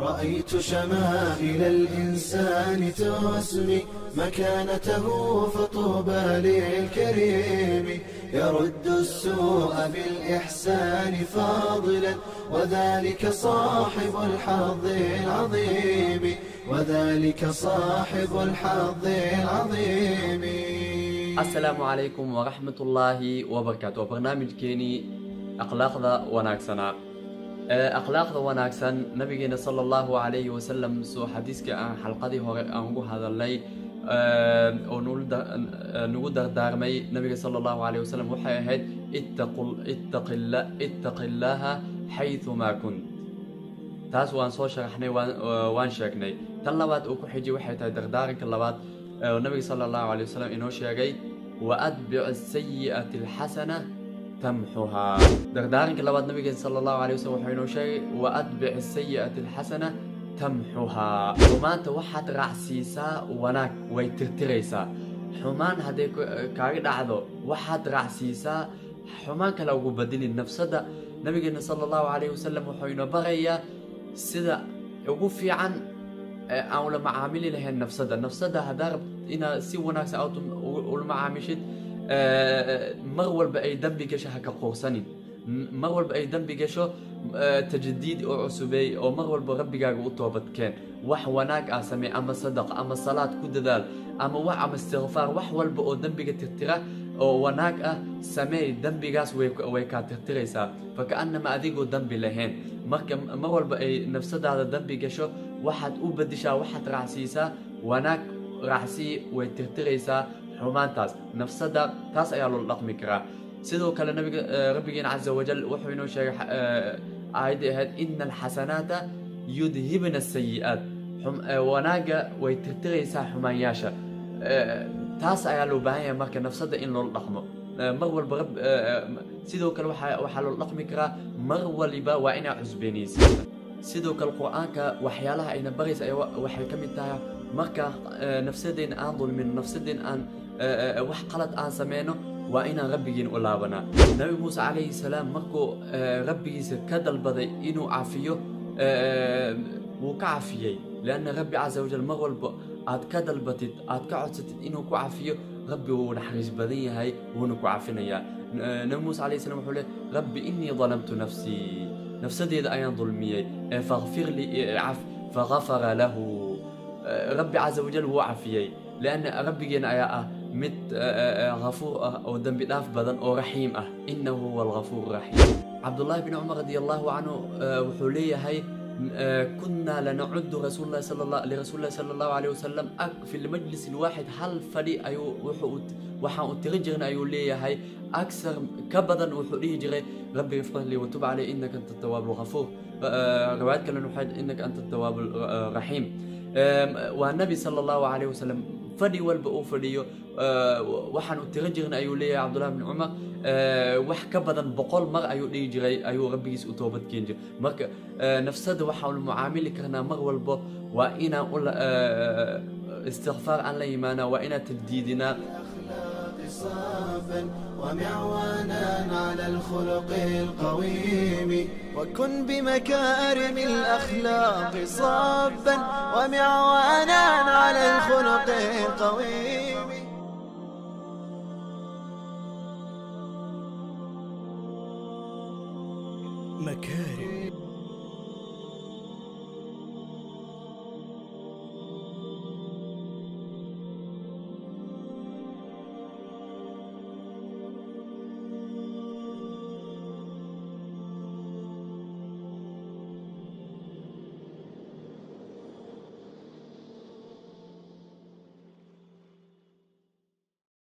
رأيت شمائل الإنسان تسمي مكانته فطوبى للكريم يرد السوء بالإحسان فاضلا وذلك صاحب الحظ العظيم وذلك صاحب الحظ العظيم. السلام عليكم ورحمة الله وبركاته. برنامج كيني أخلاق وناكسنا أخلاق وناكسن نبينا صلى الله عليه وسلم سو حديثك عن حلقة أنغو هذا اللي نقول دارمي نبي صلى الله عليه وسلم وحيهد اتق الله حيث ما كنت تاس وان سو شرحني وان شرحني تلوات او كحجي waxay tahay dardaaranka labaad nabiga sallallahu alayhi wasallam inoo sheegay wa adbi' as-sayyi'ati al-hasana tamhuha dardaaranka labaad nabiga sallallahu alayhi wasallam wuxuu inoo sheegay wa adbi' as-sayyi'ati al-hasana tamhuha xumaanta waxaad raacsiisaa wanaag way tirtiraysaa xumaan haday kaaga dhacdo waxaad raacsiisaa xumaan kale ugu badilin nafsada nabiga sallallahu alayhi wasallam wuxuu inoo barayaa sida ugu fiican aan la macaamili lahayn nafsada hadaa ina si wanaagsan oo la macaamishid mar walba ay dambi gasho ha ka qoorsanin mar walba ay dambi gasho tajdiid oo cusubay oo mar walba rabbigaaga u toobad keen wax wanaag ah samee ama sadaq ama salaad ku dadaal ama wax ama istighfar wax walba oo dambiga tirtira oo wanaag ah samee dambigaas way ka tirtiraysaa fakaanama adigoo dambi lahayn marka mar walba ay nafsadaada dambi gasho waxaad u badishaa waxaad raacsiisaa wanaag raacsi way tirtiraysaa xumaantaas nafsada taas ayaa loo dhaqmi karaa sidoo kale nabiga rabbigeena azza wajal wuxuu inoo sheegay aayadda ahayd innal hasanata yudhibna as-sayyi'at wanaaga way tirtiraysaa xumaanyaasha taas ayaa loo baahan yahay marka nafsada in loo dhaqmo mar walba sidoo kale waxa loo dhaqmi karaa mar waliba waa ina cusbeenaysa sidoo kale quraanka waxyaalaha ayna baraysa waxay kamid tahay marka nafsadeen aan dulmin nafsadeen aan wax qalad aan sameeyno waa ina rabbigiin u laabana nabi Muuse alayhi salaam markuu rabbigiisa ka dalbaday inuu caafiyo wuu ka caafiyay laana rabbi azza wajal mar walba aad ka dalbatid aad ka codsatid inuu ku caafiyo rabbi wuu naxariis badan yahay wuuna ku caafinayaa nabi Muuse alayhi salaam wuxuu leeyahay rabbi inni dhalamtu nafsi nafsadeeda ayaan dulmiyay faghfir li i'af faghfara lahu rabbi azza wajal wuu caafiyay laana rabbigeena ayaa mid غفور أو ذنب داف بدن أو رحيم إنه هو الغفور الرحيم. عبد الله بن عمر رضي الله عنه وحوليه هاي كنا لنعد رسول الله صلى الله عليه وسلم في المجلس الواحد هل فري أيو وحاو ترجعنا أيو ليه هاي أكثر كبدا وحوليه جري ربي يغفر لي وتوب علي إنك أنت التواب الغفور روايات كلا نحيد إنك أنت التواب الرحيم. والنبي صلى الله عليه وسلم فدي والبقو فديو waxaan u tirin jirnay ayuu leeyahay Abdullah ibn Umar wax ka badan 100 mar ayuu dhigi jiray ayuu rabbigiis u toobad keen jiray marka nafsada waxa uu mucaamili karnaa mar walba waa ina istighfar aan la yimaana waa ina tajdiidina صافا ومعوانا على الخلق القويم وكن بمكارم الأخلاق صافا ومعوانا على الخلق القويم.